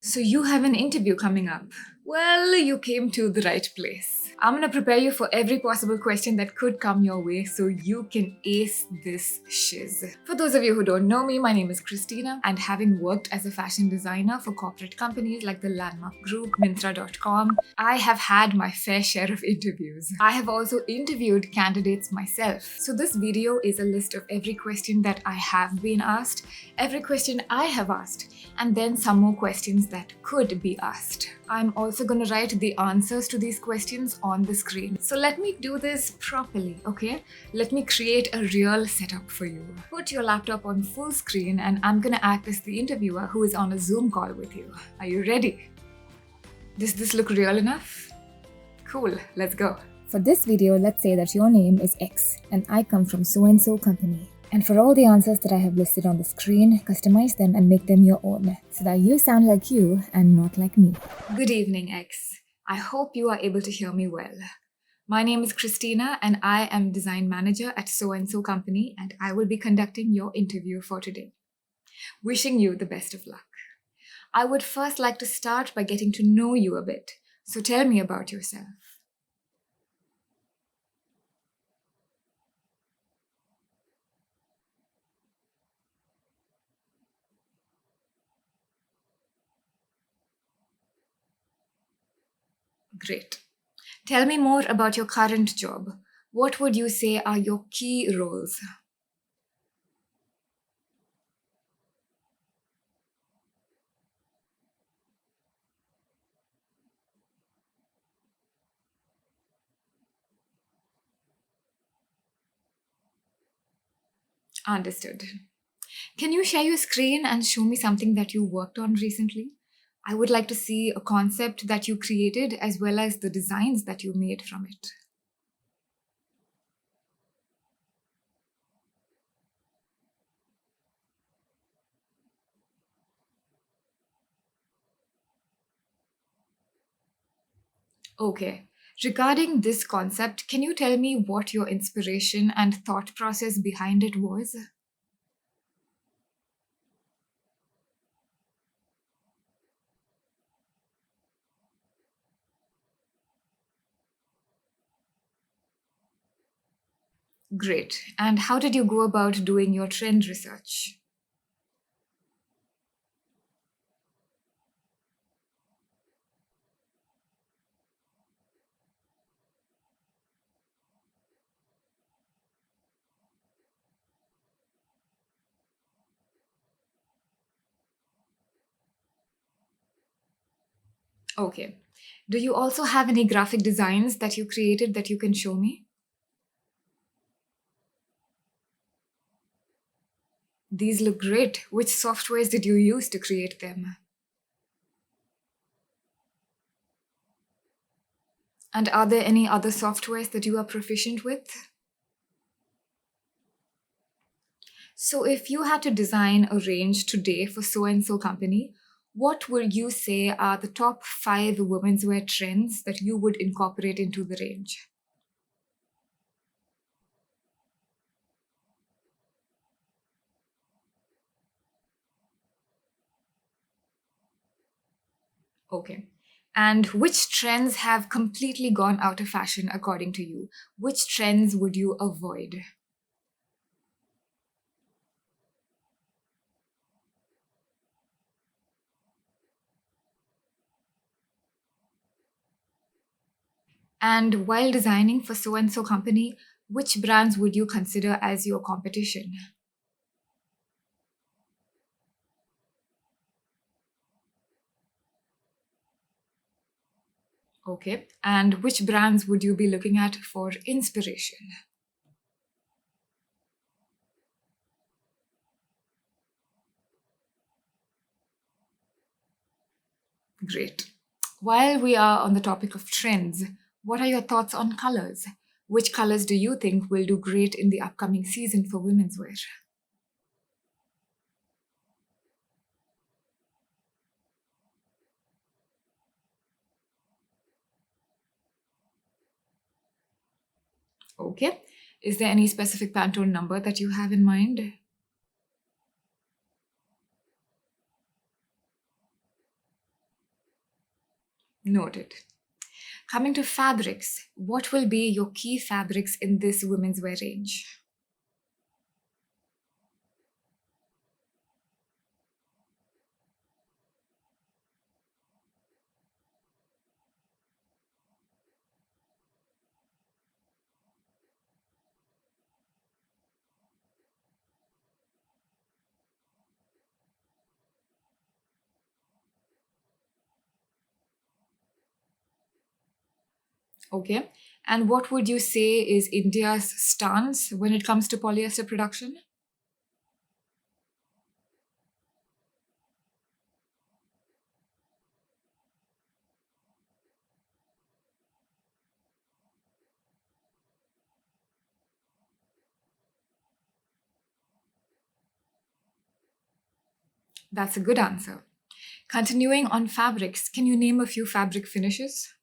So you have an interview coming up. Well, you came to the right place. I'm gonna prepare you for every possible question that could come your way so you can ace this shiz. For those of you who don't know me, my name is Christina, and having worked as a fashion designer for corporate companies like the Landmark Group, Myntra.com, I have had my fair share of interviews. I have also interviewed candidates myself. So this video is a list of every question that I have been asked, every question I have asked, and then some more questions that could be asked. I'm also going to write the answers to these questions on the screen. So let me do this properly, okay? Let me create a real setup for you. Put your laptop on full screen and I'm going to act as the interviewer who is on a Zoom call with you. Are you ready? Does this look real enough? Cool, let's go. For this video, let's say that your name is X and I come from so-and-so company. And for all the answers that I have listed on the screen, customize them and make them your own so that you sound like you and not like me. Good evening, X. I hope you are able to hear me well. My name is Christina and I am design manager at so-and-so company and I will be conducting your interview for today. Wishing you the best of luck. I would first like to start by getting to know you a bit. So tell me about yourself. Great. Tell me more about your current job. What would you say are your key roles? Understood. Can you share your screen and show me something that you worked on recently? I would like to see a concept that you created as well as the designs that you made from it. Okay. Regarding this concept, can you tell me what your inspiration and thought process behind it was? Great. And how did you go about doing your trend research? Okay. Do you also have any graphic designs that you created that you can show me? These look great. Which softwares did you use to create them? And are there any other softwares that you are proficient with? So, if you had to design a range today for so and so company, what would you say are the top 5 women's wear trends that you would incorporate into the range? Okay. And which trends have completely gone out of fashion according to you? Which trends would you avoid? And while designing for so and so company, which brands would you consider as your competition? Okay. And which brands would you be looking at for inspiration? Great. While we are on the topic of trends, what are your thoughts on colors? Which colors do you think will do great in the upcoming season for women's wear? Okay. Is there any specific Pantone number that you have in mind? Noted. Coming to fabrics, what will be your key fabrics in this women's wear range? Okay. And what would you say is India's stance when it comes to polyester production? That's a good answer. Continuing on fabrics, can you name a few fabric finishes?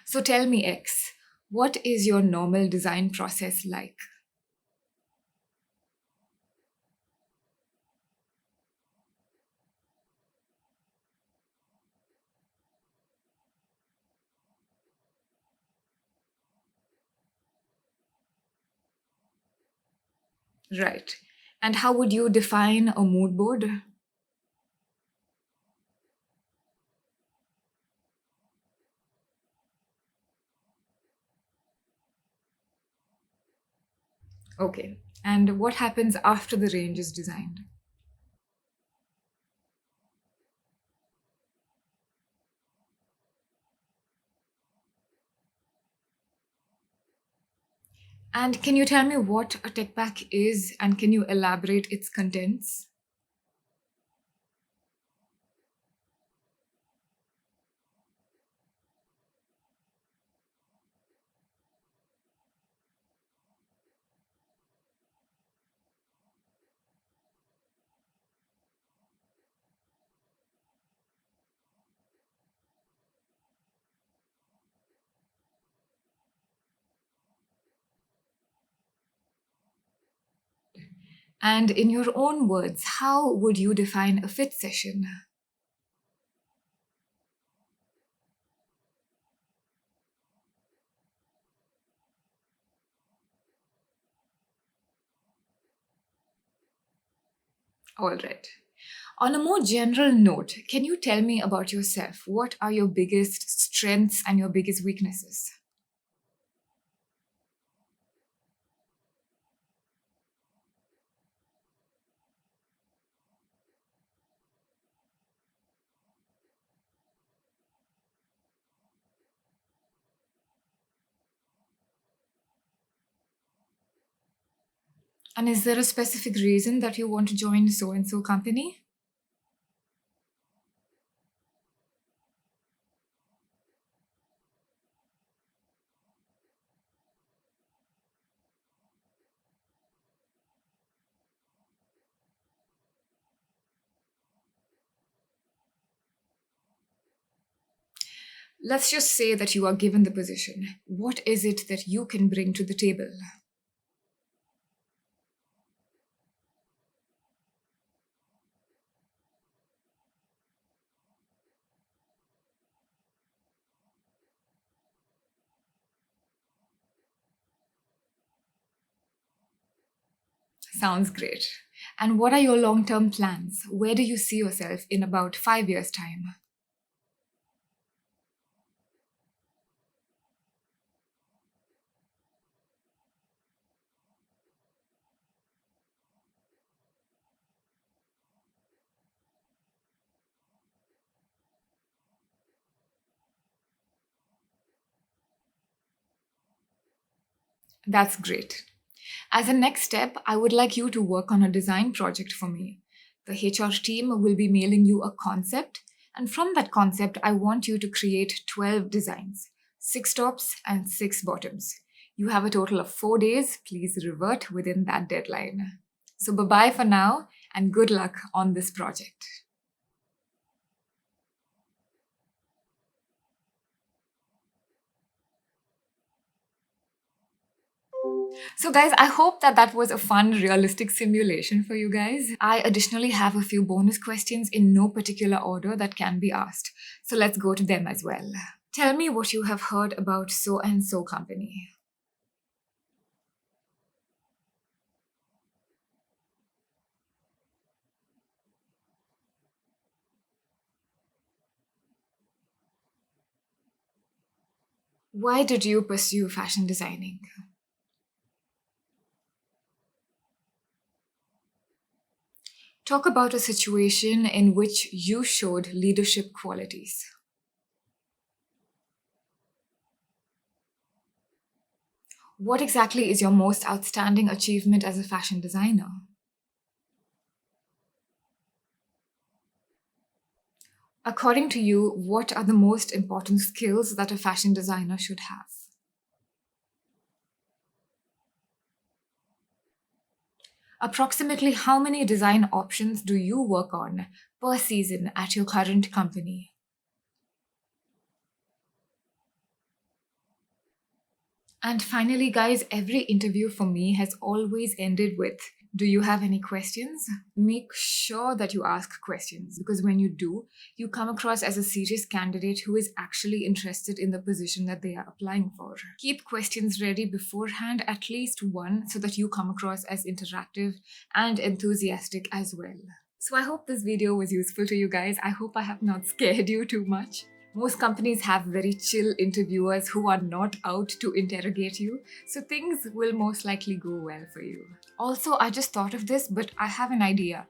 So tell me, X, what is your normal design process like? Right. And how would you define a mood board? Okay. And what happens after the range is designed? And can you tell me what a tech pack is and can you elaborate its contents? And in your own words, how would you define a fit session? All right. On a more general note, can you tell me about yourself? What are your biggest strengths and your biggest weaknesses? And is there a specific reason that you want to join so and so company? Let's just say that you are given the position. What is it that you can bring to the table? Sounds great. And what are your long term plans? Where do you see yourself in about 5 years' time? That's great. As a next step, I would like you to work on a design project for me. The HR team will be mailing you a concept, and from that concept, I want you to create 12 designs, 6 tops and 6 bottoms. You have a total of 4 days. Please revert within that deadline. So, bye bye for now, and good luck on this project. So guys, I hope that that was a fun, realistic simulation for you guys. I additionally have a few bonus questions in no particular order that can be asked. So let's go to them as well. Tell me what you have heard about so and so company. Why did you pursue fashion designing? Talk about a situation in which you showed leadership qualities. What exactly is your most outstanding achievement as a fashion designer? According to you, what are the most important skills that a fashion designer should have? Approximately how many design options do you work on per season at your current company? And finally, guys, every interview for me has always ended with, do you have any questions? Make sure that you ask questions, because when you do, you come across as a serious candidate who is actually interested in the position that they are applying for. Keep questions ready beforehand, at least one, so that you come across as interactive and enthusiastic as well. So I hope this video was useful to you guys. I hope I have not scared you too much. Most companies have very chill interviewers who are not out to interrogate you, so things will most likely go well for you. Also, I just thought of this, but I have an idea.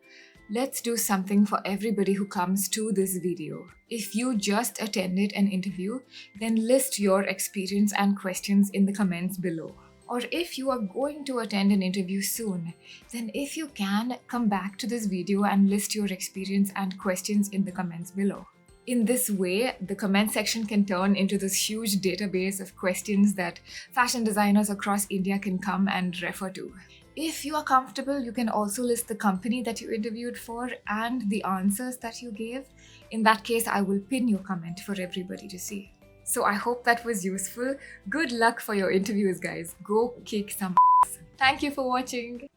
Let's do something for everybody who comes to this video. If you just attended an interview, then list your experience and questions in the comments below. Or if you are going to attend an interview soon, then if you can, come back to this video and list your experience and questions in the comments below. In this way, the comment section can turn into this huge database of questions that fashion designers across India can come and refer to. If you are comfortable, you can also list the company that you interviewed for and the answers that you gave. In that case, I will pin your comment for everybody to see. So I hope that was useful. Good luck for your interviews, guys. Go kick some ass. Thank you for watching.